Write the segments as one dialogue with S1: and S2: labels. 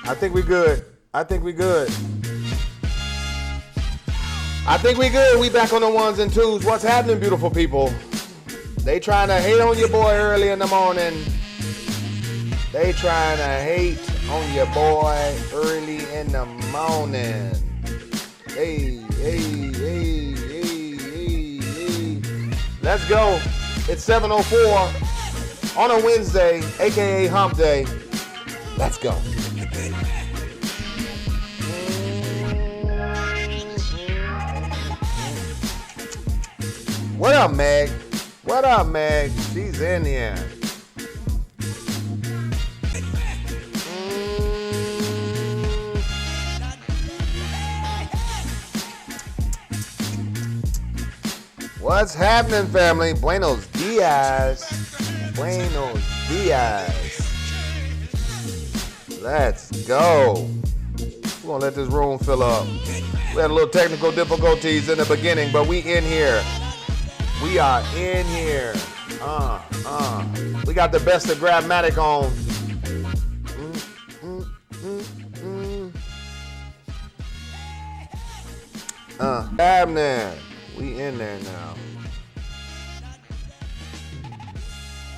S1: I think we good. I think we good. I think we good. We back on the ones and twos. What's happening, beautiful people? They trying to hate on your boy early in the morning. They trying to hate on your boy early in the morning. Hey, hey, hey, hey, hey, hey. Let's go. It's 7:04 on a Wednesday, aka Hump Day. Let's go. What up, Meg? What up, Meg? She's in here. What's happening, family? Buenos dias. Buenos dias. Let's go. We're gonna let this room fill up. We had a little technical difficulties in the beginning, but we in here. We are in here. We got the best of Grammatic on. Happening. We in there now.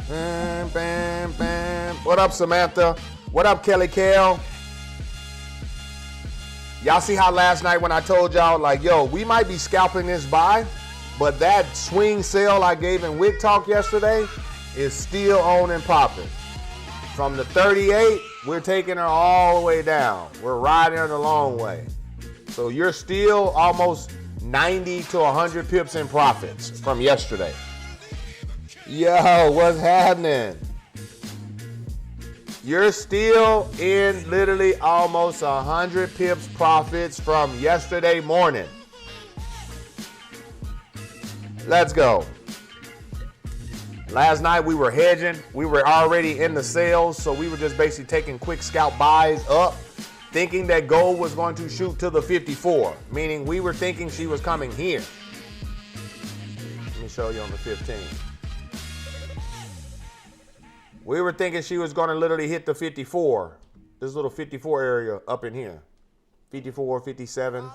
S1: Bam, bam, bam. What up, Samantha? What up, Kelly Kale? Y'all see how last night when I told y'all, like, yo, we might be scalping this buy, but that swing sale I gave in Wick Talk yesterday is still on and popping. From the 38, we're taking her all the way down. We're riding her the long way. So you're still almost 90 to 100 pips in profits from yesterday. Yo, what's happening? You're still in literally almost 100 pips profits from yesterday morning. Let's go. Last night we were hedging. We were already in the sales, so we were just basically taking quick scalp buys up, thinking that gold was going to shoot to the 54, meaning we were thinking she was coming here. Let me show you on the 15. We were thinking she was going to literally hit the 54, this little 54 area up in here, 54, 57.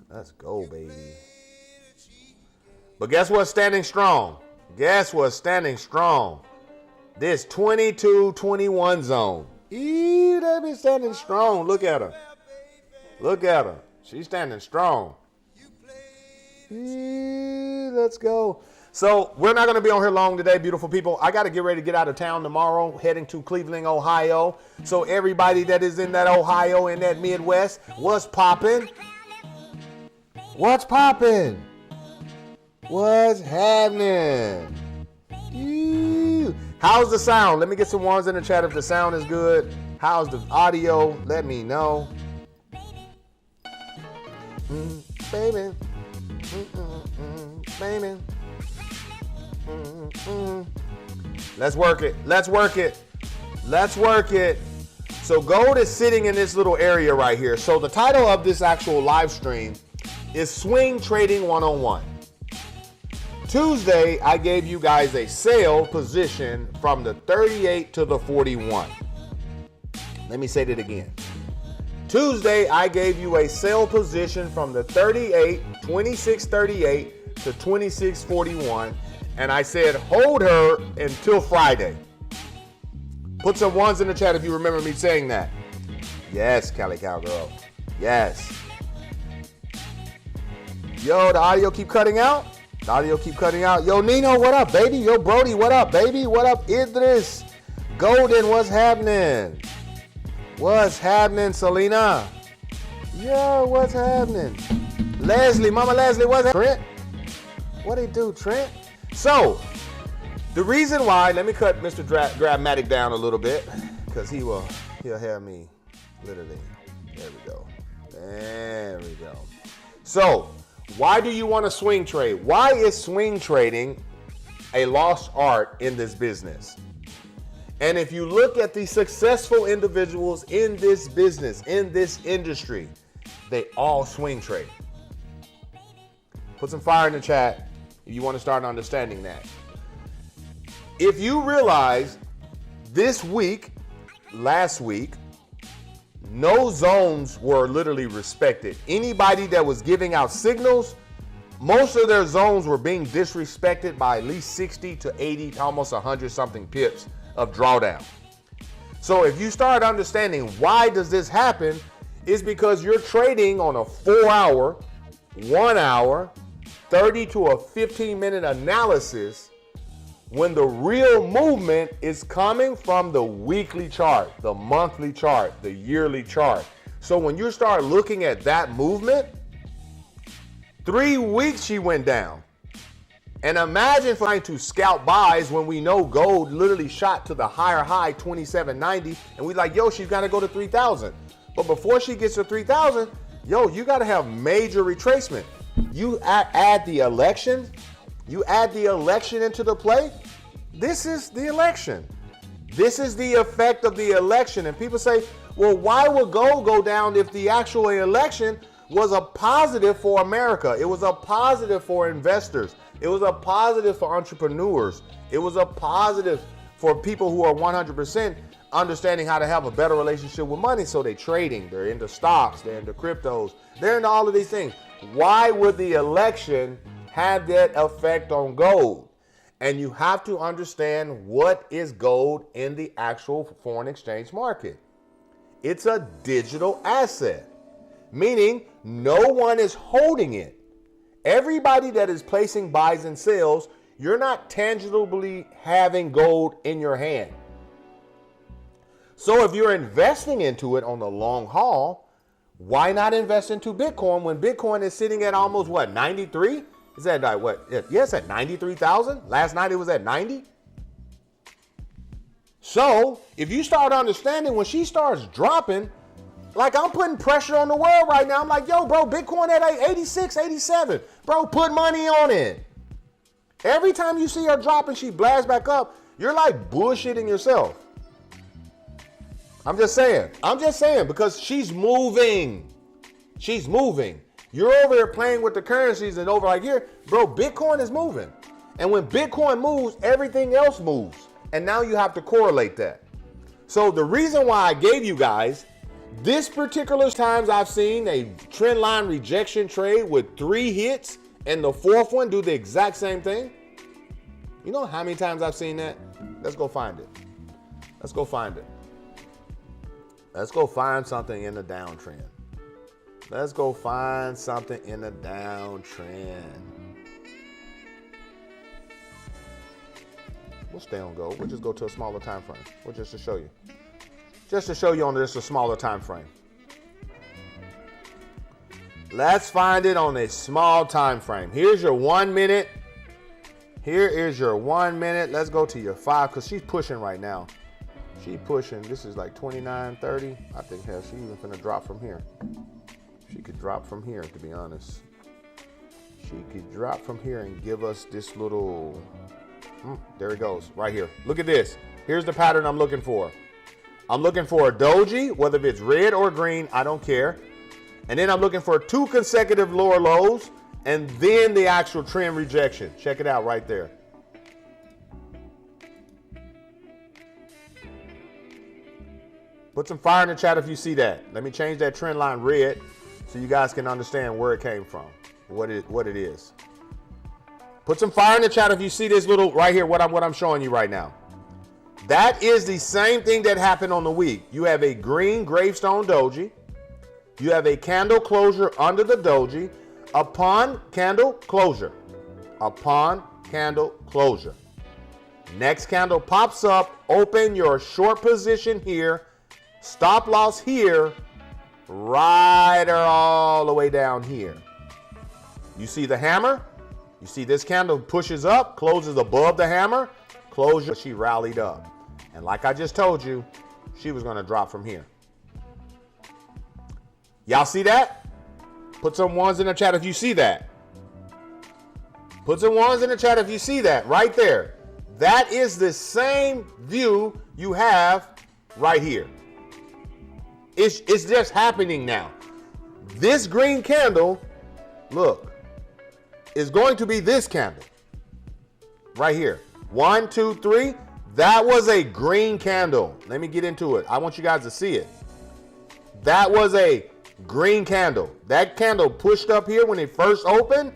S1: Let's go, baby. But guess what's standing strong? Guess what's standing strong? This 22-21 zone. Eee, that be standing strong. Look at her. Look at her. She's standing strong. Eee, let's go. So we're not going to be on here long today, beautiful people. I got to get ready to get out of town tomorrow, heading to Cleveland, Ohio. So everybody that is in that Ohio, in that Midwest, what's popping? What's popping? What's happening? Ew. How's the sound? Let me get some ones in the chat if the sound is good. How's the audio? Let me know. Baby. Baby. Let's work it. Let's work it. Let's work it. So gold is sitting in this little area right here. So the title of this actual live stream is Swing Trading 101. Tuesday, I gave you guys a sale position from the 38 to the 41. Let me say that again. Tuesday, I gave you a sale position from the 38, 2638 to 2641. And I said, hold her until Friday. Put some ones in the chat if you remember me saying that. Yes, Cali Cowgirl. Yes. Yo, the audio keep cutting out? The audio keep cutting out. Yo, Nino, what up, baby? Yo, Brody, what up, baby? What up, Idris? Golden, what's happening? What's happening, Selena? Yo, what's happening? Leslie, Mama Leslie, what's happening? Trent? What they do, Trent? So, the reason why, let me cut Mr. Grammatic down a little bit, because he'll have me literally. There we go. There we go. So, why do you want to swing trade? Why is swing trading a lost art in this business? And if you look at the successful individuals in this business, in this industry, they all swing trade. Put some fire in the chat if you want to start understanding that. If you realize this week, last week, no zones were literally respected. Anybody that was giving out signals, most of their zones were being disrespected by at least 60 to 80, almost 100 something pips of drawdown. So if you start understanding why does this happen, it's because you're trading on a 4-hour, 1 hour, 30 to a 15-minute analysis when the real movement is coming from the weekly chart, the monthly chart, the yearly chart. So when you start looking at that movement, 3 weeks she went down. And imagine trying to scalp buys when we know gold literally shot to the higher high, 2790, and we like, yo, she's got to go to 3,000. But before she gets to 3,000, yo, you got to have major retracement. You add the election, into the play. This is the election. This is the effect of the election. And people say, well, why would gold go down if the actual election was a positive for America? It was a positive for investors. It was a positive for entrepreneurs. It was a positive for people who are 100% understanding how to have a better relationship with money. So they're trading, they're into stocks, they're into cryptos, they're into all of these things. Why would the election have that effect on gold? And you have to understand what is gold in the actual foreign exchange market. It's a digital asset, meaning no one is holding it. Everybody that is placing buys and sells, you're not tangibly having gold in your hand. So if you're investing into it on the long haul, why not invest into Bitcoin when Bitcoin is sitting at almost what, 93? Is that like what? Yeah, it's at 93,000. Last night it was at 90. So if you start understanding when she starts dropping, like I'm putting pressure on the world right now. I'm like, yo, bro, Bitcoin at 86, 87. Bro, put money on it. Every time you see her drop and she blasts back up, you're like bullshitting yourself. I'm just saying because she's moving. She's moving. You're over here playing with the currencies and over like here, bro, Bitcoin is moving. And when Bitcoin moves, everything else moves. And now you have to correlate that. So the reason why I gave you guys this particular times I've seen a trend line rejection trade with 3 hits and the 4th one do the exact same thing. You know how many times I've seen that? Let's go find it. Let's go find it. Let's go find something in the downtrend. Let's go find something in the downtrend. We'll stay on gold. We'll just go to a smaller time frame. We'll just to show you. Just to show you on this a smaller time frame. Let's find it on a small time frame. Here's your 1 minute. Here is your 1 minute. Let's go to your 5 because she's pushing right now. She's pushing. This is like 29.30. I think hell, she's even gonna drop from here. She could drop from here, to be honest. She could drop from here and give us this little. There it goes, right here. Look at this. Here's the pattern I'm looking for. I'm looking for a doji, whether it's red or green, I don't care. And then I'm looking for 2 consecutive lower lows and then the actual trend rejection. Check it out right there. Put some fire in the chat if you see that. Let me change that trend line red so you guys can understand where it came from, what it is. Put some fire in the chat if you see this little right here, what I'm showing you right now. That is the same thing that happened on the week. You have a green gravestone doji. You have a candle closure under the doji. Upon candle closure. Next candle pops up. Open your short position here. Stop loss here. Right or all the way down here. You see the hammer? You see this candle pushes up, closes above the hammer. Closure, she rallied up. And like I just told you, she was going to drop from here. Y'all see that? Put some ones in the chat if you see that. Put some ones in the chat if you see that right there. That is the same view you have right here. It's just happening now. This green candle, look, is going to be this candle right here. 1, 2, 3. That was a green candle. Let me get into it. I want you guys to see it. That was a green candle. That candle pushed up here when it first opened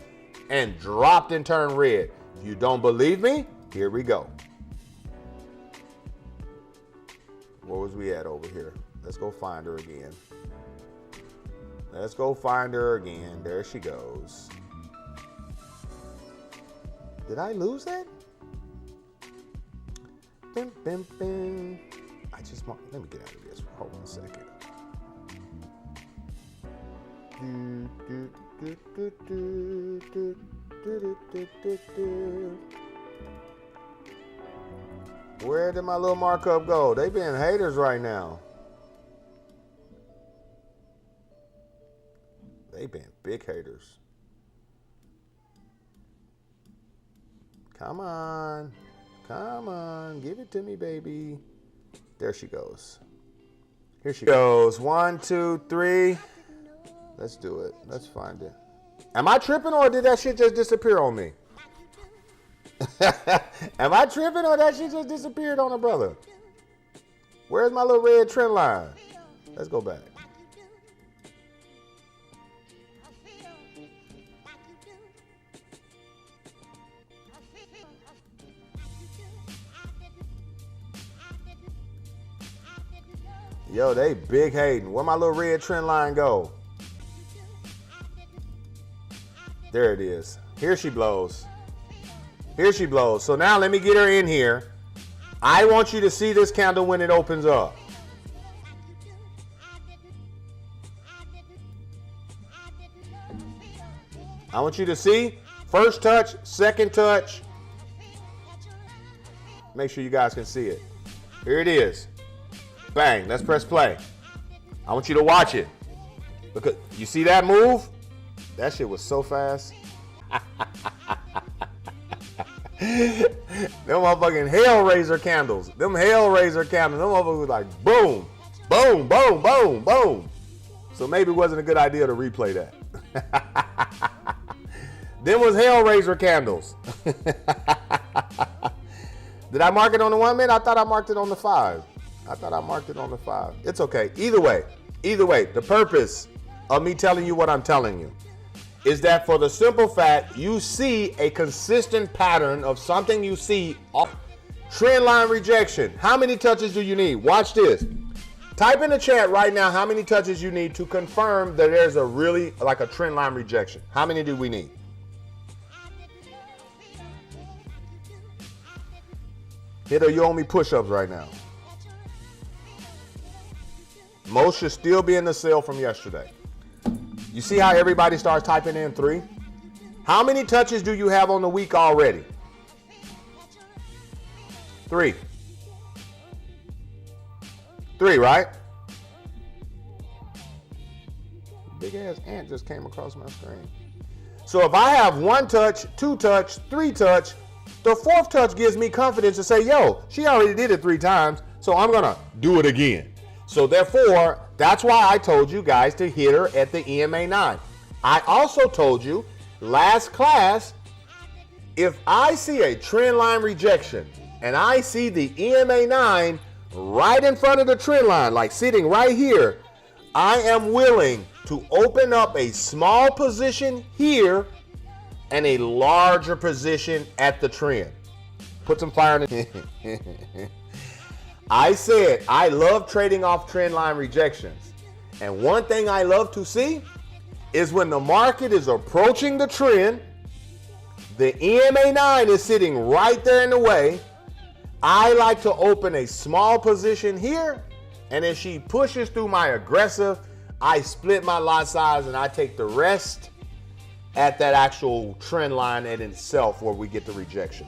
S1: and dropped and turned red. If you don't believe me, here we go. Where was we at over here? Let's go find her again. Let's go find her again. There she goes. Did I lose that? Bim, bim, bim. Let me get out of this. Hold on a second. Where did my little markup go? They being haters right now. They been big haters. Come on. Come on. Give it to me, baby. There she goes. Here she goes. 1, 2, 3. Let's do it. Let's find it. Am I tripping or did that shit just disappear on me? Am I tripping or that shit just disappeared on a brother? Where's my little red trend line? Let's go back. Yo, they big hating. Where my little red trend line go? There it is. Here she blows. Here she blows. So now let me get her in here. I want you to see this candle when it opens up. I want you to see. First touch, second touch. Make sure you guys can see it. Here it is. Bang. Let's press play. I want you to watch it. Because you see that move? That shit was so fast. Them motherfucking Hellraiser candles. Them Hellraiser candles. Them motherfuckers was like boom, boom, boom, boom, boom. So maybe it wasn't a good idea to replay that. Them was Hellraiser candles. Did I mark it on the 1 minute? I thought I marked it on the 5. I thought I marked it on the 5. It's okay. Either way, the purpose of me telling you what I'm telling you is that for the simple fact you see a consistent pattern of something you see. Trend line rejection. How many touches do you need? Watch this. Type in the chat right now how many touches you need to confirm that there's a really like a trend line rejection. How many do we need? Hit or you owe me push-ups right now. Most should still be in the sale from yesterday. You see how everybody starts typing in 3? How many touches do you have on the week already? 3. 3, right? Big ass ant just came across my screen. So if I have 1 touch, 2 touch, 3 touch, the 4th touch gives me confidence to say, yo, she already did it 3 times, so I'm gonna do it again. So therefore, that's why I told you guys to hit her at the EMA 9. I also told you last class, if I see a trend line rejection and I see the EMA 9 right in front of the trend line, like sitting right here, I am willing to open up a small position here and a larger position at the trend. Put some fire in it. I said I love trading off trend line rejections. And one thing I love to see is when the market is approaching the trend, the EMA 9 is sitting right there in the way. I like to open a small position here, and if she pushes through my aggressive, I split my lot size and I take the rest at that actual trend line in itself where we get the rejection.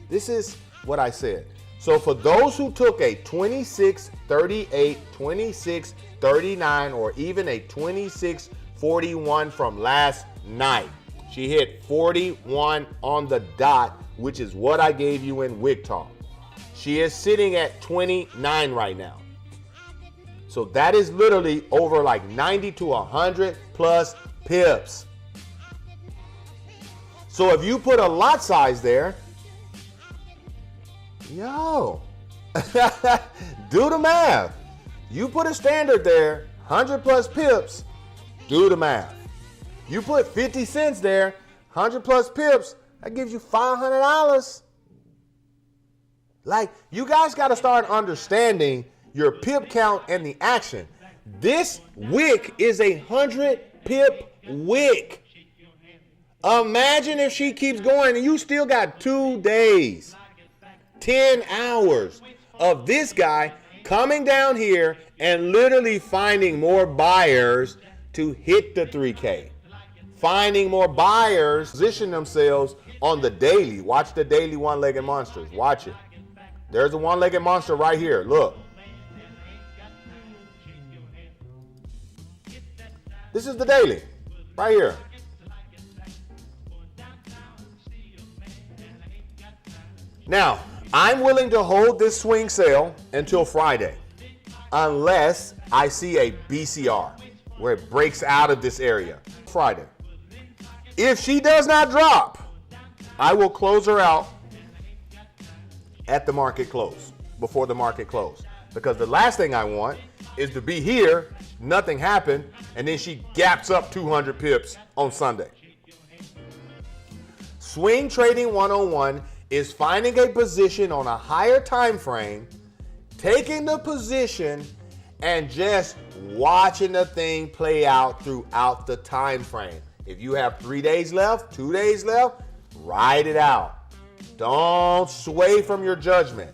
S1: This is what I said. So for those who took a 26.38, 26.39, or even a 26.41 from last night, she hit 41 on the dot, which is what I gave you in Wick Talk. She is sitting at 29 right now. So that is literally over like 90 to 100 plus pips. So if you put a lot size there, yo, Do the math. You put a standard there, 100 plus pips, do the math. You put 50 cents there, 100 plus pips, that gives you $500. Like, you guys got to start understanding your pip count and the action. This wick is a 100 pip wick. Imagine if she keeps going and you still got 2 days, 10 hours of this guy coming down here and literally finding more buyers to hit the 3K. Finding more buyers position themselves on the daily. Watch the daily one-legged monsters. Watch it. There's a one-legged monster right here. Look. This is the daily right here. Now, I'm willing to hold this swing sale until Friday, unless I see a BCR where it breaks out of this area. Friday. If she does not drop, I will close her out at the market close, before the market close. Because the last thing I want is to be here, nothing happened, and then she gaps up 200 pips on Sunday. Swing Trading 101 is finding a position on a higher time frame, taking the position, and just watching the thing play out throughout the time frame. If you have 3 days left, 2 days left, ride it out. Don't sway from your judgment.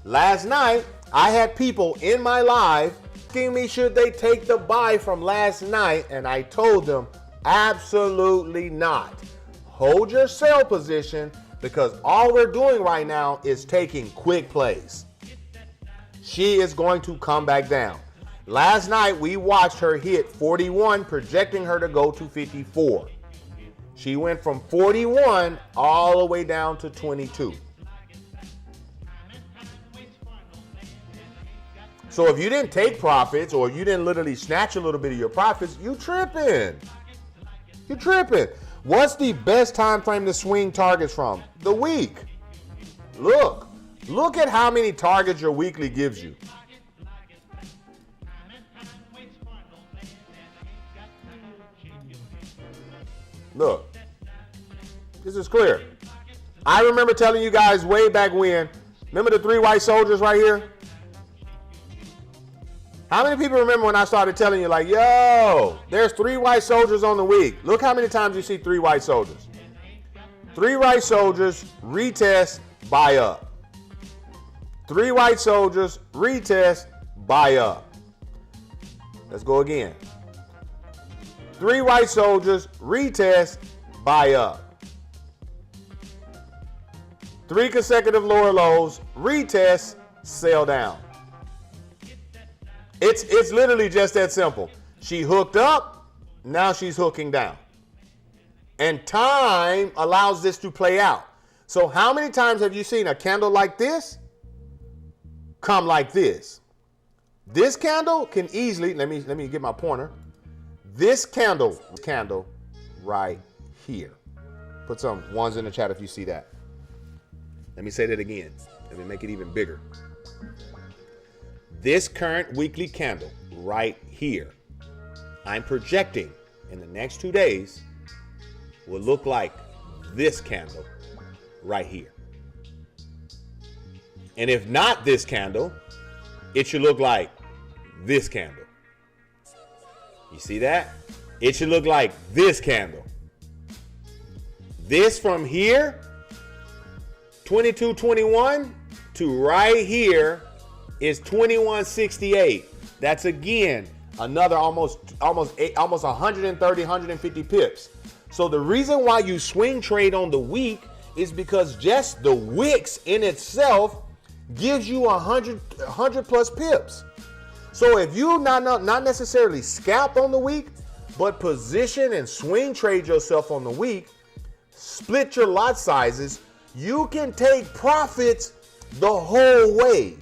S1: Last night, I had people in my live asking me should they take the buy from last night, and I told them absolutely not. Hold your sell position, because all we're doing right now is taking quick plays. She is going to come back down. Last night, we watched her hit 41, projecting her to go to 54. She went from 41 all the way down to 22. So if you didn't take profits, or you didn't literally snatch a little bit of your profits, you tripping. You tripping. What's the best time frame to swing targets from? The week. Look at how many targets your weekly gives you. Look, this is clear. I remember telling you guys way back when, remember the 3 white soldiers right here? How many people remember when I started telling you, like, yo, there's 3 white soldiers on the week? Look how many times you see 3 white soldiers. 3 white soldiers, retest, buy up. 3 white soldiers, retest, buy up. Let's go again. 3 white soldiers, retest, buy up. 3 consecutive lower lows, retest, sell down. It's literally just that simple. She hooked up, now she's hooking down. And time allows this to play out. So how many times have you seen a candle like this come like this? This candle can easily, let me get my pointer. This candle right here. Put some ones in the chat if you see that. Let me say that again. Let me make it even bigger. This current weekly candle right here, I'm projecting in the next 2 days will look like this candle right here. And if not this candle, it should look like this candle. You see that? It should look like this candle. This from here, 22.21 to right here is 21.68. That's again another almost 130, 150 pips. So the reason why you swing trade on the week is because just the wicks in itself gives you 100 plus pips. So if you not necessarily scalp on the week, but position and swing trade yourself on the week, split your lot sizes, you can take profits the whole way.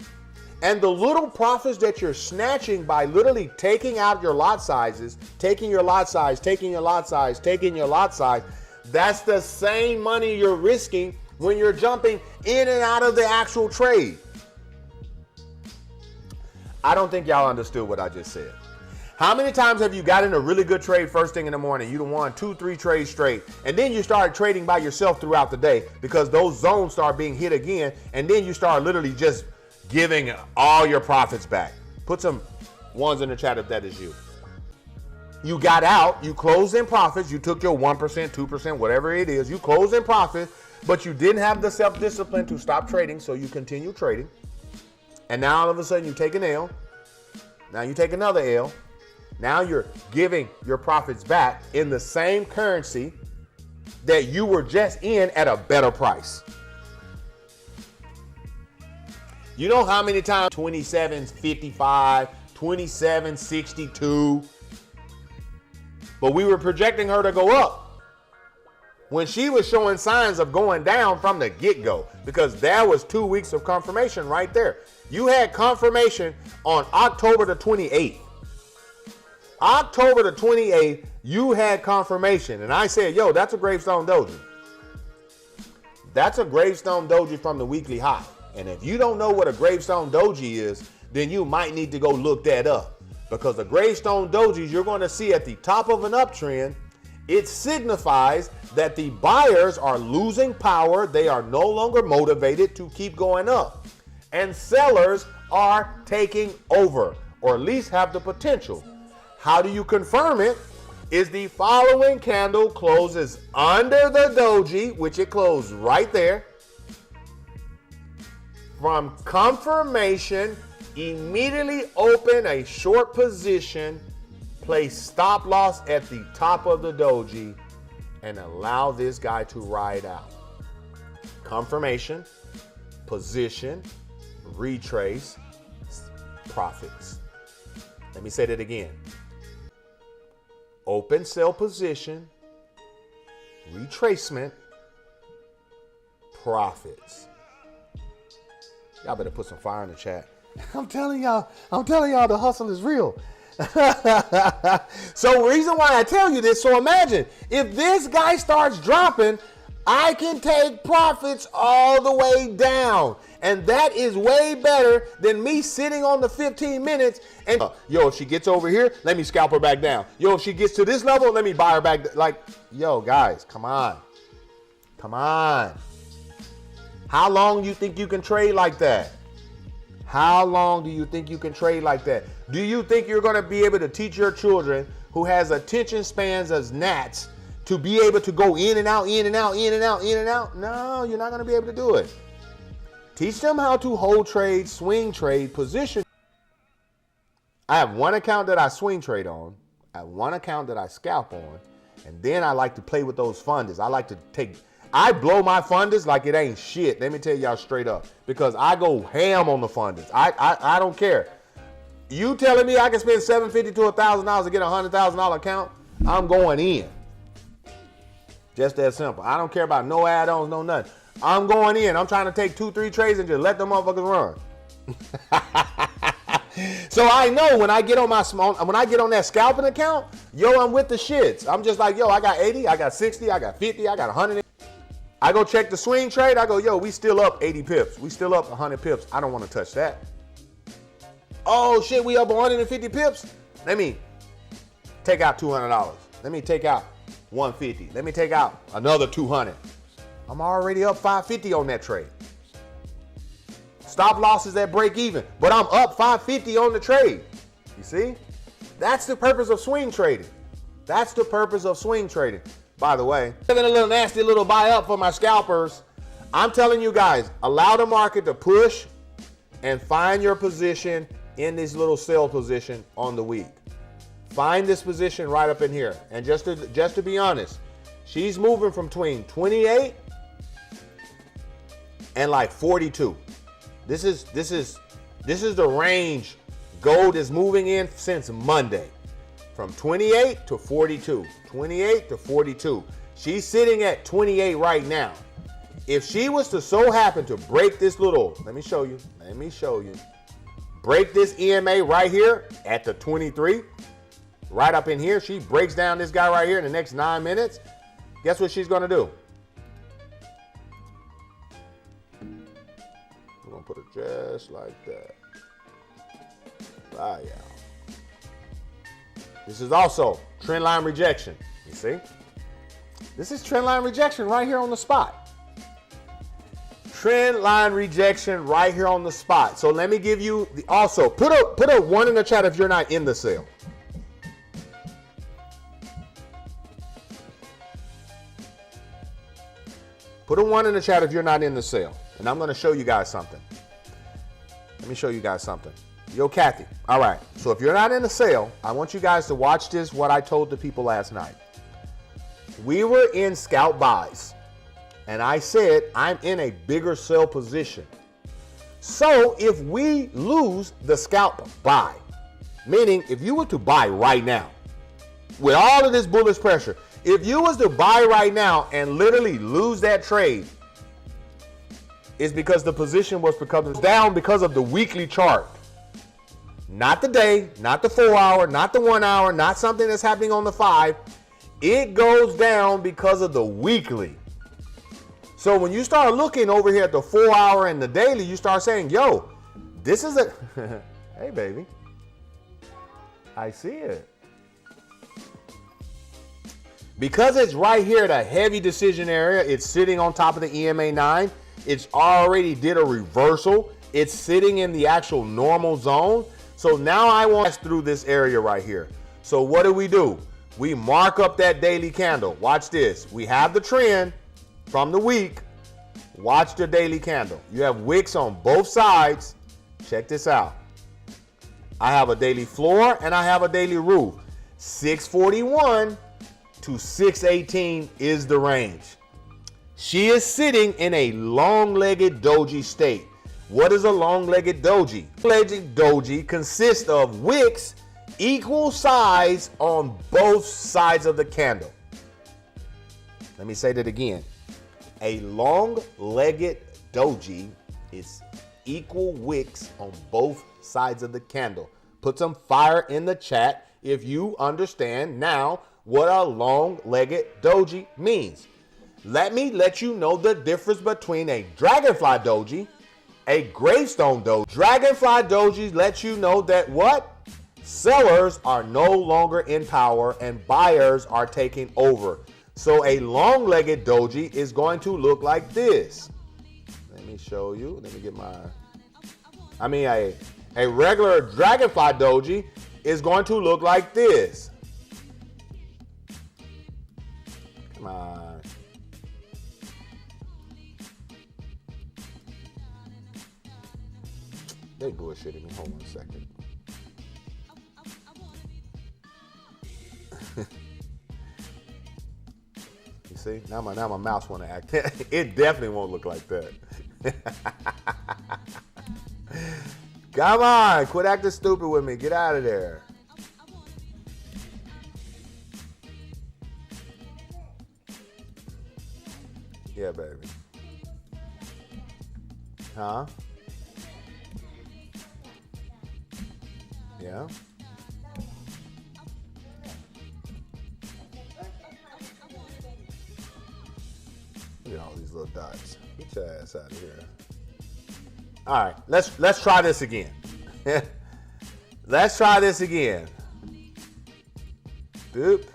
S1: And the little profits that you're snatching by literally taking out your lot sizes, taking your lot size, taking your lot size, taking your lot size, that's the same money you're risking when you're jumping in and out of the actual trade. I don't think y'all understood what I just said. How many times have you got in a really good trade first thing in the morning? You done won 2-3 trades straight. And then you start trading by yourself throughout the day because those zones start being hit again. And then you start literally just giving all your profits back. Put some ones in the chat if that is you. You got out, you closed in profits, you took your 1%, 2%, whatever it is. You closed in profit, but you didn't have the self-discipline to stop trading, so you continue trading. And now all of a sudden you take an L. Now you take another L. Now you're giving your profits back in the same currency that you were just in at a better price. You know how many times 27.55, 27.62, but we were projecting her to go up when she was showing signs of going down from the get-go, because there was 2 weeks of confirmation right there. You had confirmation on October the 28th. October the 28th, you had confirmation. And I said, yo, that's a gravestone doji. That's a gravestone doji from the weekly high. And if you don't know what a gravestone doji is, then you might need to go look that up. Because the gravestone dojis you're going to see at the top of an uptrend, it signifies that the buyers are losing power. They are no longer motivated to keep going up. And sellers are taking over, or at least have the potential. How do you confirm it? Is the following candle closes under the doji, which it closed right there. From confirmation, immediately open a short position, place stop loss at the top of the doji, and allow this guy to ride out. Confirmation, position, retrace, profits. Let me say that again. Open sell position, retracement, profits. Y'all better put some fire in the chat. I'm telling y'all the hustle is real. So reason why I tell you this, so imagine if this guy starts dropping, I can take profits all the way down. And that is way better than me sitting on the 15 minutes and, yo, if she gets over here, let me scalp her back down. Yo, if she gets to this level, let me buy her back. Like, yo, guys, come on. Come on. How long do you think you can trade like that? How long do you think you can trade like that? Do you think you're going to be able to teach your children who has attention spans as gnats to be able to go in and out, in and out, in and out, in and out? No, you're not going to be able to do it. Teach them how to hold trade, swing trade, position. I have one account that I swing trade on. I have one account that I scalp on. And then I like to play with those funders. I blow my funders like it ain't shit. Let me tell y'all straight up. Because I go ham on the funders. I don't care. You telling me I can spend $750 to $1,000 to get a $100,000 account? I'm going in. Just that simple. I don't care about no add-ons, no nothing. I'm going in. I'm trying to take 2-3 trades and just let them motherfuckers run. So I know when I get on that scalping account, yo, I'm with the shits. I'm just like, yo, I got 80, I got 60, I got 50, I got 100. I go check the swing trade. I go, yo, we still up 80 pips. We still up 100 pips. I don't want to touch that. Oh shit, we up 150 pips. Let me take out $200. Let me take out 150. Let me take out another 200. I'm already up 550 on that trade. Stop losses at break even, but I'm up 550 on the trade. You see? That's the purpose of swing trading. That's the purpose of swing trading. By the way, having a little nasty little buy up for my scalpers. I'm telling you guys, allow the market to push and find your position in this little sell position on the week. Find this position right up in here. And just to be honest, she's moving from between 28 and like 42. This is the range gold is moving in since Monday. From 28 to 42. 28 to 42. She's sitting at 28 right now. If she was to so happen to break this little, let me show you. Break this EMA right here at the 23. Right up in here. She breaks down this guy right here in the next 9 minutes. Guess what she's going to do? We're going to put it just like that. Fly out. This is also trend line rejection. You see? This is trend line rejection right here on the spot. Trend line rejection right here on the spot. So let me give you the also put a 1 in the chat if you're not in the sale. Put a 1 in the chat if you're not in the sale. And I'm going to show you guys something. Let me show you guys something. Yo, Kathy. All right. So if you're not in the sale, I want you guys to watch this, what I told the people last night. We were in scalp buys. And I said, I'm in a bigger sell position. So if we lose the scalp buy, meaning if you were to buy right now, with all of this bullish pressure, if you was to buy right now and literally lose that trade, it's because the position was down because of the weekly chart. Not the day, not the 4 hour, not the 1 hour, not something that's happening on the 5. It goes down because of the weekly. So when you start looking over here at the 4 hour and the daily, you start saying, yo, this is a, hey baby, I see it. Because it's right here at a heavy decision area, it's sitting on top of the EMA 9. It's already did a reversal. It's sitting in the actual normal zone. So now I want to pass through this area right here. So what do? We mark up that daily candle. Watch this. We have the trend from the week. Watch the daily candle. You have wicks on both sides. Check this out. I have a daily floor and I have a daily roof. 641 to 618 is the range. She is sitting in a long-legged doji state. What is a long-legged doji? Long-legged doji consists of wicks equal size on both sides of the candle. Let me say that again. A long-legged doji is equal wicks on both sides of the candle. Put some fire in the chat if you understand now what a long-legged doji means. Let me let you know the difference between a dragonfly doji, a gravestone doji. Dragonfly dojis let you know that what? Sellers are no longer in power and buyers are taking over. So a long-legged doji is going to look like this. Let me show you. Let me get my, a regular dragonfly doji is going to look like this. Come on. They bullshitting me. Hold on a second. You see? Now my mouse want to act. It definitely won't look like that. Come on. Quit acting stupid with me. Get out of there. Yeah, baby. Huh? Yeah. Look at all these little dots. Get your ass out of here. All right, let's try this again. Let's try this again. Boop.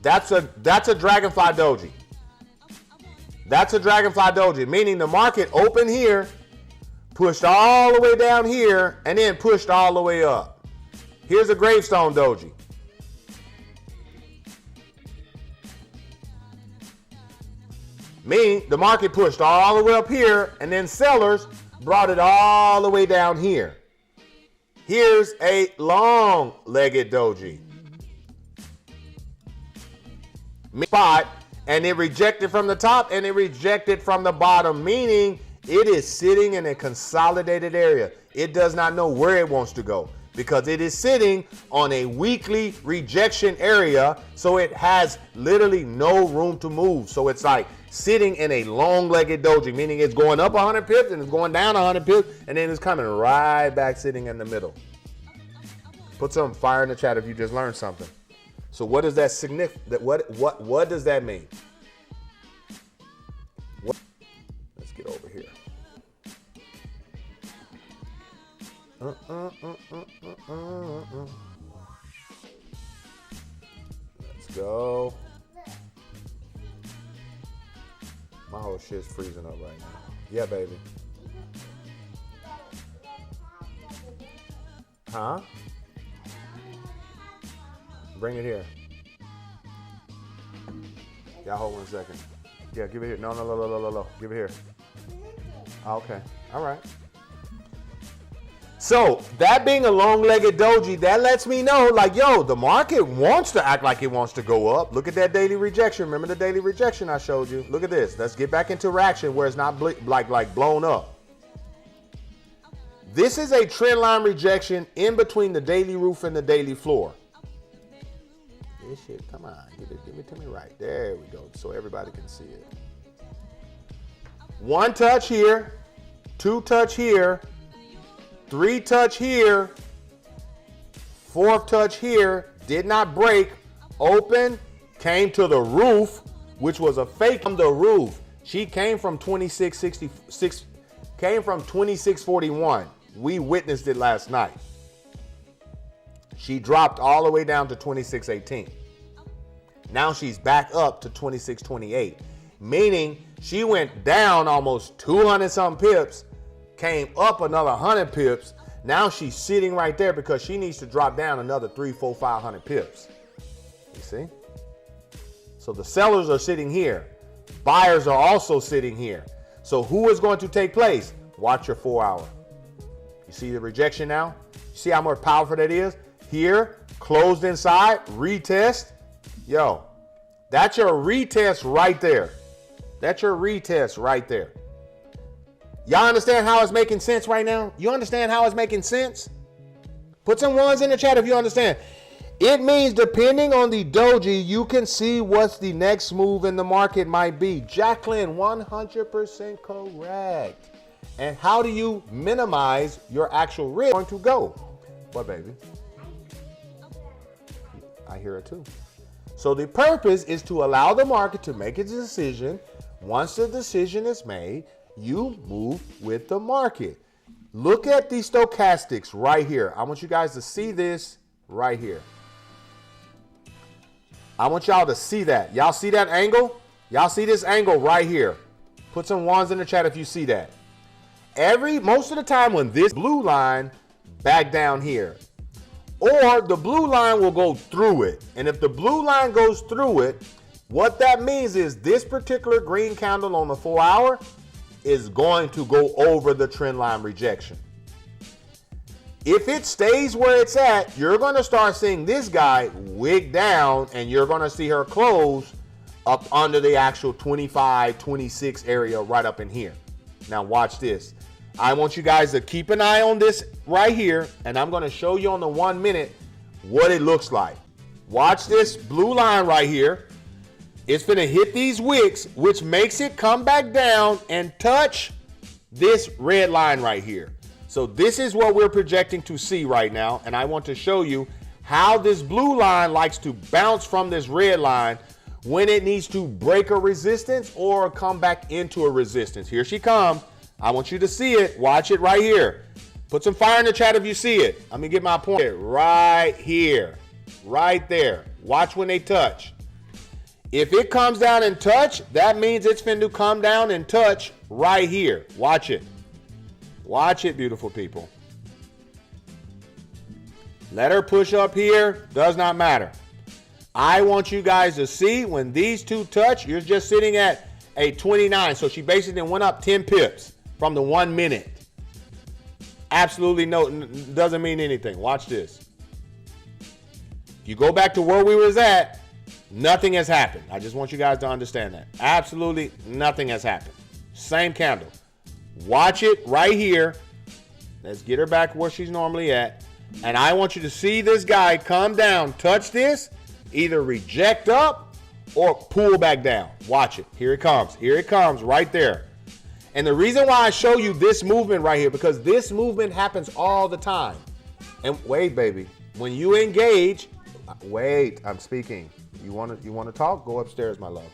S1: That's a dragonfly doji. That's a dragonfly doji, meaning the market opened here, pushed all the way down here, and then pushed all the way up. Here's a gravestone doji. Meaning the market pushed all the way up here, and then sellers brought it all the way down here. Here's a long-legged doji. Spot, and it rejected from the top and it rejected from the bottom, meaning it is sitting in a consolidated area. It does not know where it wants to go because it is sitting on a weekly rejection area, so it has literally no room to move. So it's like sitting in a long-legged doji, meaning it's going up 100 pips and it's going down 100 pips, and then it's coming right back sitting in the middle. Put some fire in the chat if you just learned something. So what does that significant? What does that mean? Let's get over here. Let's go. My whole shit's freezing up right now. Yeah, baby. Huh? Bring it here. Yeah, hold 1 second. Yeah, give it here. No. Give it here. Okay. All right. So that being a long-legged doji, that lets me know, like, yo, the market wants to act like it wants to go up. Look at that daily rejection. Remember the daily rejection I showed you? Look at this. Let's get back into reaction where it's not like blown up. This is a trend line rejection in between the daily roof and the daily floor. This shit, come on, give it to me right. There we go, so everybody can see it. 1 touch here, 2 touch here, 3 touch here, 4th touch here, did not break, open, came to the roof, which was a fake from the roof. She came from 2666, came from 2641. We witnessed it last night. She dropped all the way down to 2618. Now she's back up to 2628, meaning she went down almost 200 some pips, came up another 100 pips. Now she's sitting right there because she needs to drop down another 300, 400, 500 pips. You see? So the sellers are sitting here. Buyers are also sitting here. So who is going to take place? Watch your 4 hour. You see the rejection now? You see how much powerful that is? Here, closed inside, retest. Yo, that's your retest right there. That's your retest right there. Y'all understand how it's making sense right now? You understand how it's making sense? Put some ones in the chat if you understand. It means depending on the doji, you can see what the next move in the market might be. Jacqueline, 100% correct. And how do you minimize your actual risk going to go? What, baby? I hear it too. So the purpose is to allow the market to make its decision. Once the decision is made, you move with the market. Look at the stochastics right here. I want you guys to see this right here. I want y'all to see that. Y'all see that angle? Y'all see this angle right here? Put some ones in the chat if you see that. Most of the time when this blue line back down here, or the blue line will go through it. And if the blue line goes through it, what that means is this particular green candle on the 4 hour is going to go over the trend line rejection. If it stays where it's at, you're going to start seeing this guy wig down and you're going to see her close up under the actual 25, 26 area right up in here. Now watch this. I want you guys to keep an eye on this right here, and I'm going to show you on the 1 minute what it looks like. Watch this blue line right here. It's going to hit these wicks, which makes it come back down and touch this red line right here. So this is what we're projecting to see right now, and I want to show you how this blue line likes to bounce from this red line when it needs to break a resistance or come back into a resistance. Here she comes. I want you to see it. Watch it right here. Put some fire in the chat if you see it. Let me get my point. Right here. Right there. Watch when they touch. If it comes down and touch, that means it's finna come down and touch right here. Watch it. Watch it, beautiful people. Let her push up here. Does not matter. I want you guys to see when these two touch, you're just sitting at a 29. So she basically went up 10 pips from the 1 minute. Absolutely no, doesn't mean anything. Watch this. You go back to where we was at, nothing has happened. I just want you guys to understand that. Absolutely nothing has happened. Same candle. Watch it right here. Let's get her back where she's normally at. And I want you to see this guy come down, touch this, either reject up or pull back down. Watch it. Here it comes. Here it comes right there. And the reason why I show you this movement right here, because this movement happens all the time. And wait, baby, when you engage, wait, I'm speaking. You want to talk? Go upstairs, my love.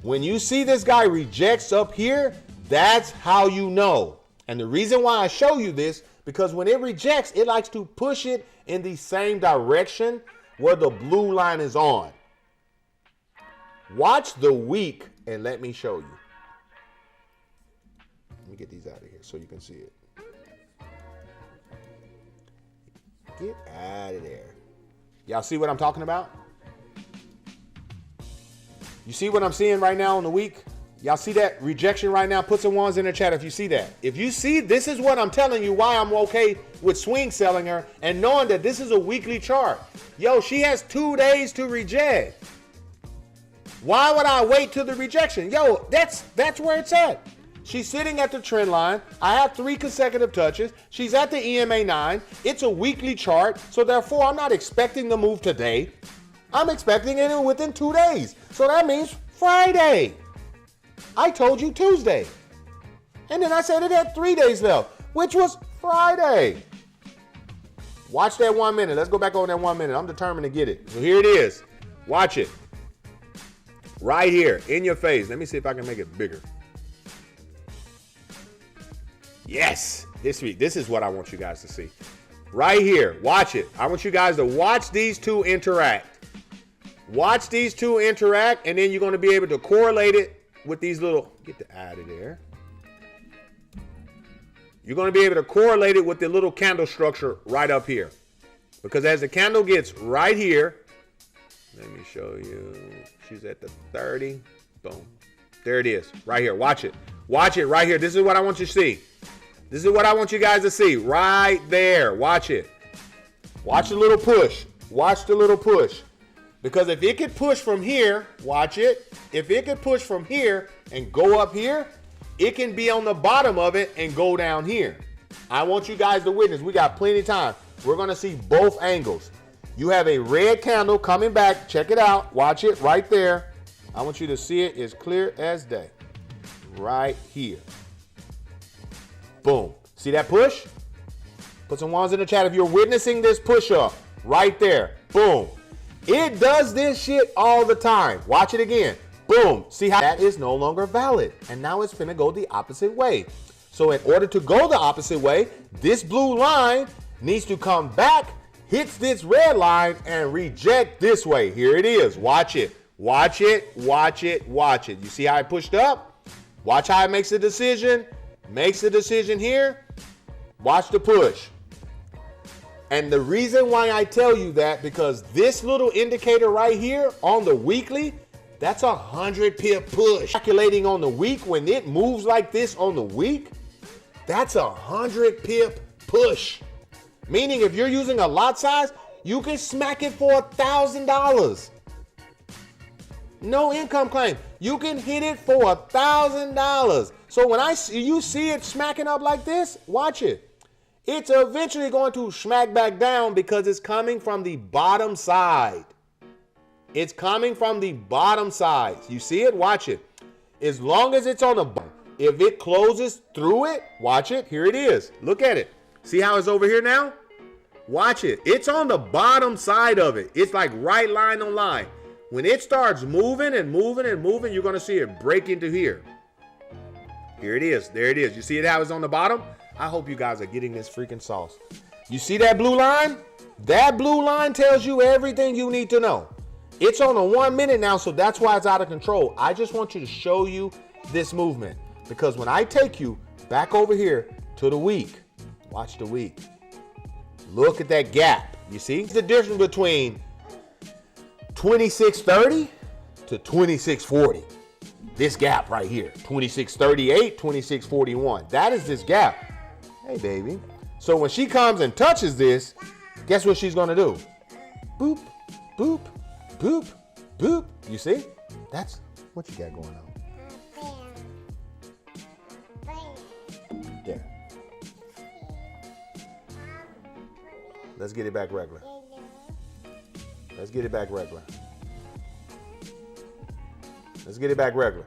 S1: When you see this guy rejects up here, that's how you know. And the reason why I show you this, Because when it rejects, it likes to push it in the same direction where the blue line is on. Watch the week and let me show you. Let me get these out of here so you can see it. Get out of there. Y'all see what I'm talking about? You see what I'm seeing right now on the week? Y'all see that rejection right now? Put some ones in the chat if you see that. If you see, this is what I'm telling you why I'm okay with swing selling her and knowing that this is a weekly chart. Yo, she has 2 days to reject. Why would I wait till the rejection? Yo, that's where it's at. She's sitting at the trend line. I have 3 consecutive touches. She's at the EMA 9. It's a weekly chart, so therefore I'm not expecting the move today. I'm expecting it within 2 days. So that means Friday. I told you Tuesday. And then I said it had 3 days left, which was Friday. Watch that 1 minute. Let's go back over that 1 minute. I'm determined to get it. So here it is. Watch it. Right here, in your face. Let me see if I can make it bigger. Yes. This is what I want you guys to see. Right here. Watch it. I want you guys to watch these two interact. Watch these two interact, and then you're going to be able to correlate it with these little, get the out of there. You're going to be able to correlate it with the little candle structure right up here. Because as the candle gets right here, let me show you. She's at the 30. Boom. There it is. Right here. Watch it. Watch it right here. This is what I want you to see. This is what I want you guys to see. Right there. Watch it. Watch the little push. Watch the little push. Because if it could push from here, watch it. If it could push from here and go up here, it can be on the bottom of it and go down here. I want you guys to witness. We got plenty of time. We're going to see both angles. You have a red candle coming back. Check it out. Watch it right there. I want you to see it as clear as day. Right here. Boom. See that push? Put some ones in the chat if you're witnessing this push up. Right there. Boom. It does this shit all the time. Watch it again. Boom. See how that is no longer valid. And now it's finna go the opposite way. So in order to go the opposite way, this blue line needs to come back, hits this red line, and reject this way. Here it is. Watch it. Watch it. Watch it. Watch it. You see how it pushed up? Watch how it makes a decision. Makes a decision here. Watch the push. And the reason why I tell you that, because this little indicator right here on the weekly, that's 100 pip push. Calculating on the week, when it moves like this on the week, that's 100 pip push. Meaning if you're using a lot size, you can smack it for $1,000. No income claim. You can hit it for $1,000. So when you see it smacking up like this, watch it. It's eventually going to smack back down because it's coming from the bottom side. It's coming from the bottom side. You see it? Watch it. As long as it's on the bottom, if it closes through it, watch it. Here it is. Look at it. See how it's over here now? Watch it. It's on the bottom side of it. It's like right line on line. When it starts moving and moving and moving, you're going to see it break into here. Here it is. There it is. You see it how it's on the bottom? I hope you guys are getting this freaking sauce. You see that blue line? That blue line tells you everything you need to know. It's on a 1 minute now, so that's why it's out of control. I just want you to show you this movement. Because when I take you back over here to the week, watch the week. Look at that gap. You see the difference between 2630 to 2640. This gap right here, 2638, 2641. That is this gap. Hey, baby. So when she comes and touches this, guess what she's going to do? Boop, boop, boop, boop. You see? That's what you got going on. There. Let's get it back regular. Let's get it back regular. Let's get it back regular.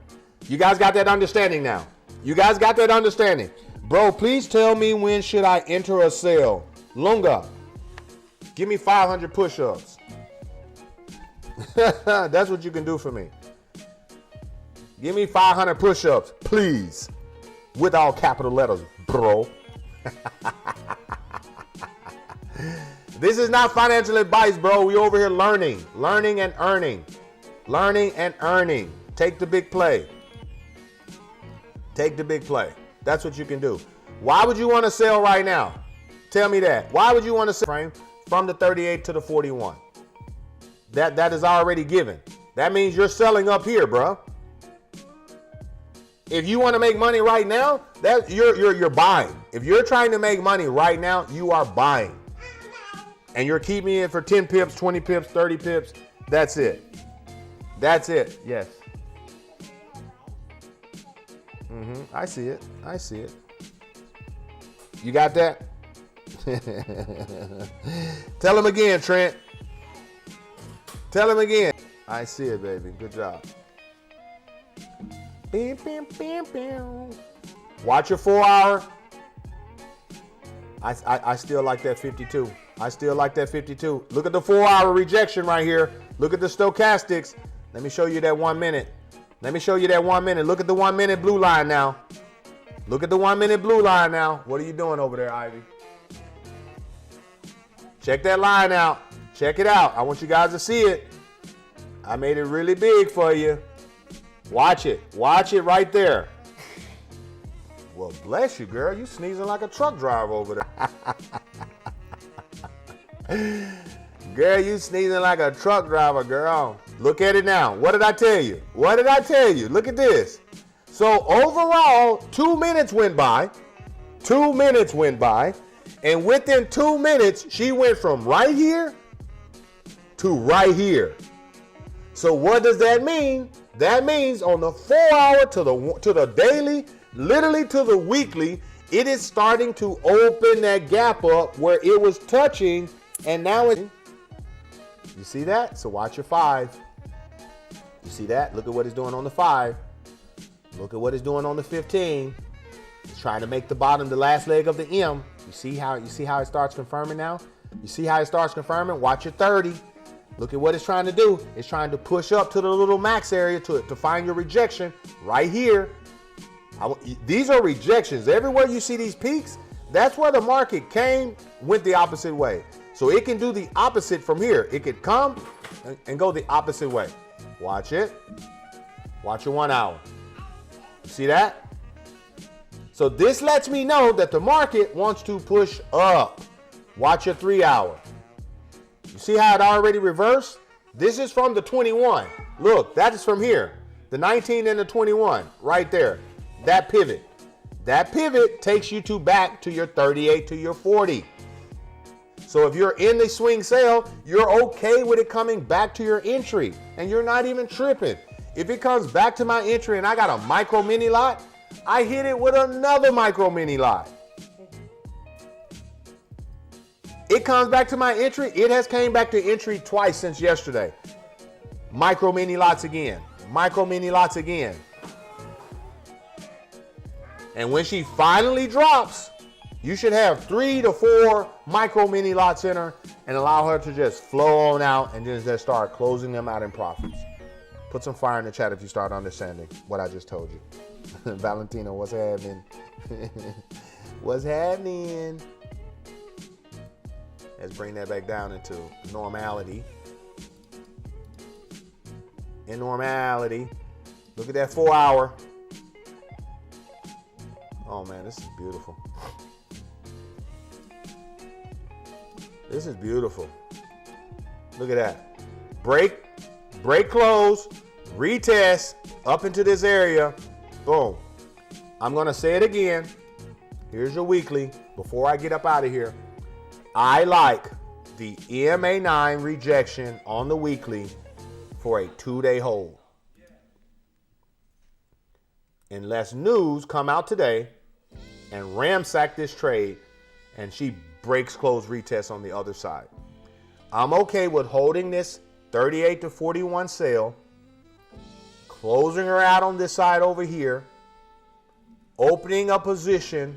S1: You guys got that understanding now? You guys got that understanding? Bro, please tell me when should I enter a sale. Lunga, give me 500 push-ups. That's what you can do for me. Give me 500 push-ups, please. With all capital letters, bro. This is not financial advice, bro. We over here learning and earning. Learning and earning. Take the big play. Take the big play. That's what you can do. Why would you want to sell right now? Tell me that. Why would you want to sell frame from the 38 to the 41? That is already given. That means you're selling up here, bro. If you want to make money right now, that you're buying. If you're trying to make money right now, you are buying. And you're keeping it for 10 pips, 20 pips, 30 pips. That's it. That's it. Yes. I see it. I see it. You got that? Tell him again, Trent. Tell him again. I see it, baby. Good job. Bam, bam, bam, bam. Watch your 4 hour. I still like that 52. I still like that 52. Look at the 4 hour rejection right here. Look at the stochastics. Let me show you that 1 minute. Let me show you that 1 minute. Look at the 1 minute blue line now. Look at the 1 minute blue line now. What are you doing over there, Ivy? Check that line out. Check it out. I want you guys to see it. I made it really big for you. Watch it. Watch it right there. Well, bless you, girl. You sneezing like a truck driver over there. Girl, you sneezing like a truck driver, girl. Look at it now. What did I tell you? What did I tell you? Look at this. So overall, 2 minutes went by. 2 minutes went by. And within 2 minutes, she went from right here to right here. So what does that mean? That means on the 4 hour to the daily, literally to the weekly, it is starting to open that gap up where it was touching, and now it. You see that? So watch your 5. You see that? Look at what it's doing on the 5. Look at what it's doing on the 15. It's trying to make the bottom the last leg of the M. You see how it starts confirming now? You see how it starts confirming? Watch your 30. Look at what it's trying to do. It's trying to push up to the little max area to find your rejection right here. These are rejections. Everywhere you see these peaks, that's where the market went the opposite way. So it can do the opposite from here. It could come and go the opposite way. Watch it. Watch your 1 hour. See that? So this lets me know that the market wants to push up. Watch your 3 hour. You see how it already reversed? This is from the 21. Look, that is from here. The 19 and the 21 right there. That pivot. That pivot takes you back to your 38 to your 40. So if you're in the swing sale, you're okay with it coming back to your entry and you're not even tripping. If it comes back to my entry and I got a micro mini lot, I hit it with another micro mini lot. It comes back to my entry. It has came back to entry twice since yesterday. Micro mini lots again. Micro mini lots again. And when she finally drops, you should have 3 to 4 micro mini lots in her and allow her to just flow on out and just start closing them out in profits. Put some fire in the chat if you start understanding what I just told you. Valentino, what's happening? What's happening? Let's bring that back down into normality. In normality. Look at that 4 hour. Oh man, this is beautiful. This is beautiful. Look at that. Break, close, retest up into this area. Boom. I'm going to say it again. Here's your weekly before I get up out of here. I like the EMA9 rejection on the weekly for a 2-day hold. Unless news come out today and ransack this trade and she breaks close retest on the other side. I'm okay with holding this 38 to 41 sale, closing her out on this side over here, opening a position,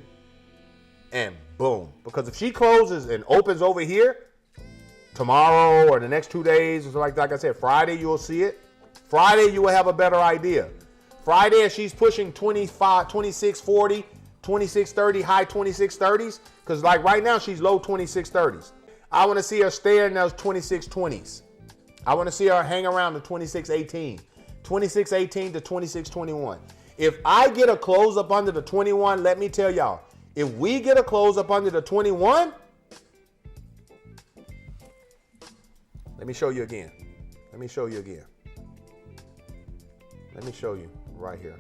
S1: and boom. Because if she closes and opens over here tomorrow or the next 2 days, or like I said, Friday you'll see it. Friday you will have a better idea. Friday if she's pushing 25, 26.40, 26.30, high 26.30s, because like right now she's low 26.30s. I want to see her stay in those 26.20s. I want to see her hang around the 26.18, 26.18 to 26.21. If I get a close up under the 21, let me tell y'all, if we get a close up under the 21, let me show you again. Let me show you again. Let me show you right here.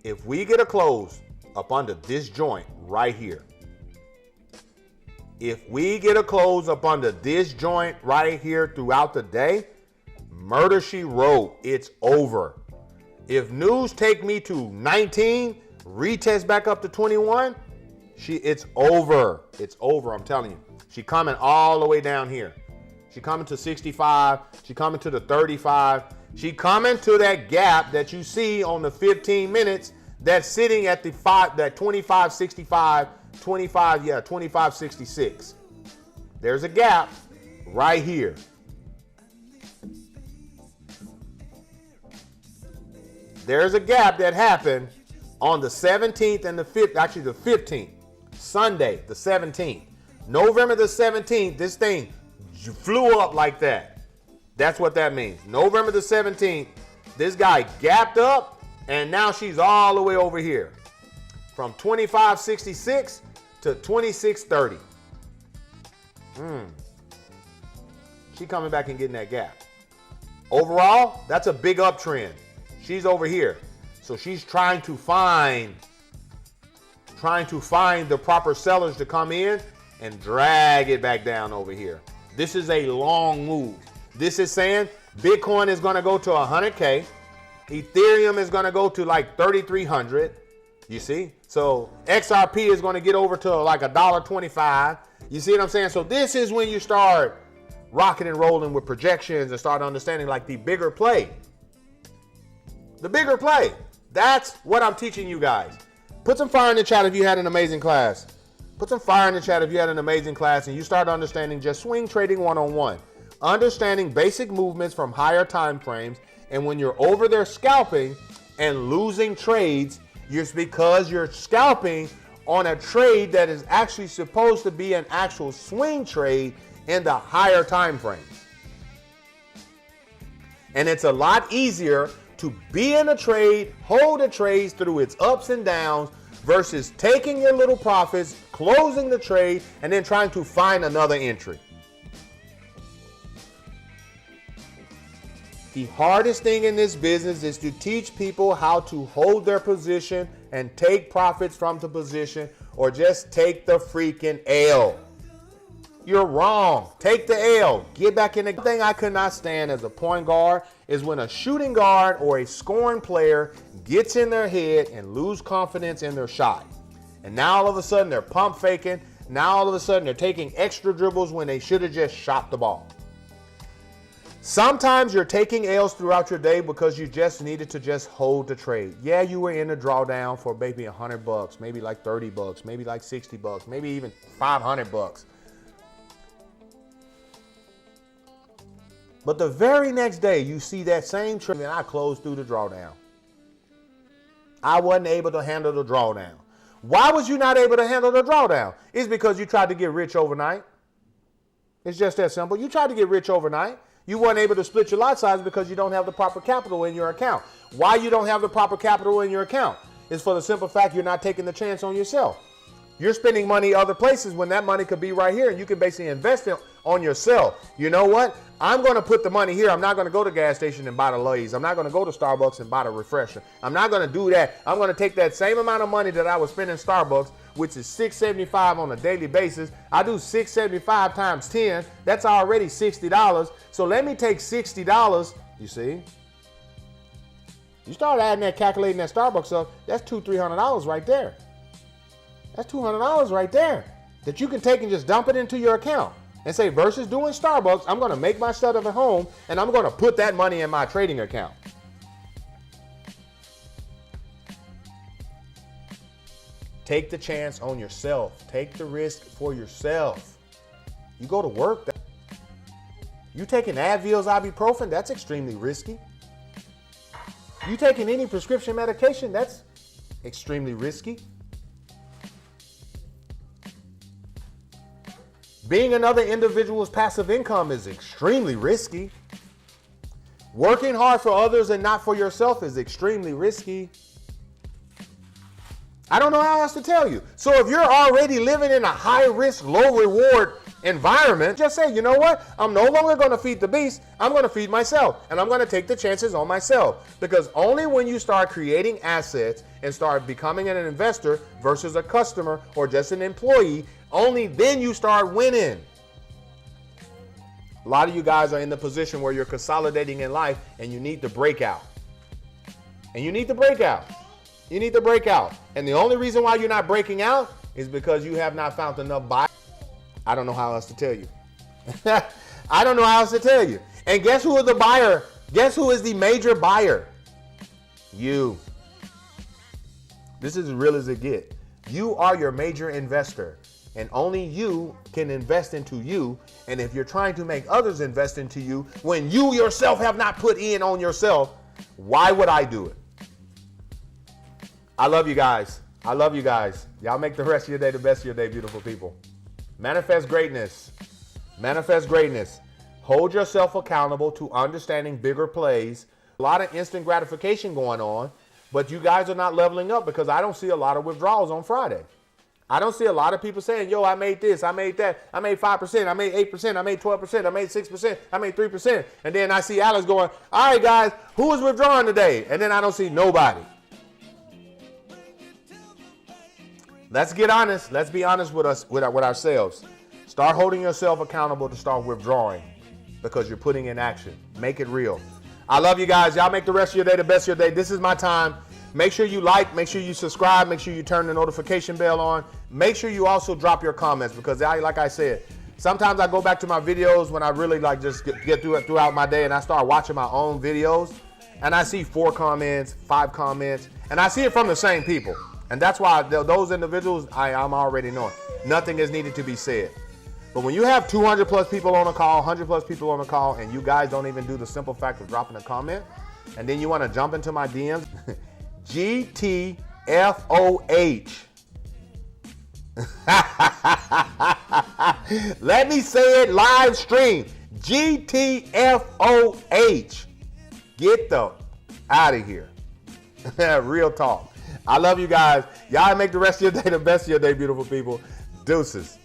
S1: If we get a close up under this joint right here, if we get a close up under this joint right here throughout the day, murder she wrote, it's over. If news take me to 19, retest back up to 21, it's over. It's over, I'm telling you. She coming all the way down here. She coming to 65. She coming to the 35. She coming to that gap that you see on the 15 minutes that's sitting at the 25.65, 25.66. There's a gap right here. There's a gap that happened on the 17th and the 15th, Sunday, the 17th. November the 17th, this thing flew up like that. That's what that means. November the 17th, this guy gapped up, and now she's all the way over here. From 25.66 to 26.30. She coming back and getting that gap. Overall, that's a big uptrend. She's over here. So she's trying to find the proper sellers to come in and drag it back down over here. This is a long move. This is saying Bitcoin is going to go to 100K. Ethereum is going to go to like 3,300. You see? So XRP is going to get over to like $1.25. You see what I'm saying? So this is when you start rocking and rolling with projections and start understanding like the bigger play. The bigger play. That's what I'm teaching you guys. Put some fire in the chat if you had an amazing class. Put some fire in the chat if you had an amazing class and you start understanding just swing trading 101. Understanding basic movements from higher time frames. And when you're over there scalping and losing trades, it's because you're scalping on a trade that is actually supposed to be an actual swing trade in the higher time frames. And it's a lot easier to be in a trade, hold the trades through its ups and downs versus taking your little profits, closing the trade, and then trying to find another entry. The hardest thing in this business is to teach people how to hold their position and take profits from the position, or just take the freaking L. You're wrong. Take the L. Get back in the thing. I could not stand as a point guard is when a shooting guard or a scoring player gets in their head and lose confidence in their shot. And now all of a sudden they're pump faking. Now all of a sudden they're taking extra dribbles when they should have just shot the ball. Sometimes you're taking L's throughout your day because you just needed to just hold the trade. Yeah, you were in a drawdown for maybe $100, maybe like $30, maybe like $60, maybe even $500. But the very next day, you see that same trade, and I closed through the drawdown. I wasn't able to handle the drawdown. Why was you not able to handle the drawdown? It's because you tried to get rich overnight. It's just that simple. You tried to get rich overnight. You weren't able to split your lot size because you don't have the proper capital in your account. Why you don't have the proper capital in your account? It's for the simple fact you're not taking the chance on yourself. You're spending money other places when that money could be right here, and you can basically invest it on yourself. You know what? I'm going to put the money here. I'm not going to go to the gas station and buy the Lay's. I'm not going to go to Starbucks and buy the refresher. I'm not going to do that. I'm going to take that same amount of money that I was spending in Starbucks, which is $6.75 on a daily basis. I do $6.75 times 10. That's already $60. So let me take $60. You see? You start adding that, calculating that Starbucks up. That's $200-$300 right there. That's $200 right there that you can take and just dump it into your account and say, versus doing Starbucks, I'm going to make my setup at home and I'm going to put that money in my trading account. Take the chance on yourself. Take the risk for yourself. You go to work. You taking Advil's, ibuprofen, that's extremely risky. You taking any prescription medication, that's extremely risky. Being another individual's passive income is extremely risky. Working hard for others and not for yourself is extremely risky. I don't know how else to tell you. So if you're already living in a high risk, low reward environment, just say, you know what? I'm no longer going to feed the beast. I'm going to feed myself, and I'm going to take the chances on myself. Because only when you start creating assets and start becoming an investor versus a customer or just an employee, only then you start winning. A lot of you guys are in the position where you're consolidating in life and you need to break out. And you need to break out. You need to break out. And the only reason why you're not breaking out is because you have not found enough buyers. I don't know how else to tell you. I don't know how else to tell you. And guess who is the buyer? Guess who is the major buyer? You. This is as real as it gets. You are your major investor. And only you can invest into you. And if you're trying to make others invest into you when you yourself have not put in on yourself, why would I do it? I love you guys. I love you guys. Y'all make the rest of your day the best of your day, beautiful people. Manifest greatness. Manifest greatness. Hold yourself accountable to understanding bigger plays. A lot of instant gratification going on, but you guys are not leveling up because I don't see a lot of withdrawals on Friday. I don't see a lot of people saying, yo, I made this, I made that, I made 5%, I made 8%, I made 12%, I made 6%, I made 3%. And then I see Alex going, all right, guys, who is withdrawing today? And then I don't see nobody. Let's get honest. Let's be honest with ourselves. Start holding yourself accountable to start withdrawing because you're putting in action. Make it real. I love you guys. Y'all make the rest of your day the best of your day. This is my time. Make sure you like, make sure you subscribe, make sure you turn the notification bell on. Make sure you also drop your comments because like I said, sometimes I go back to my videos when I really like just get through it throughout my day and I start watching my own videos and I see 4 comments, 5 comments, and I see it from the same people. And that's why those individuals, I'm already knowing. Nothing is needed to be said. But when you have 200 plus people on a call, 100 plus people on a call, and you guys don't even do the simple fact of dropping a comment, and then you want to jump into my DMs, GTFOH. Let me say it live stream. GTFOH. Get the out of here. Real talk. I love you guys. Y'all make the rest of your day the best of your day, beautiful people. Deuces.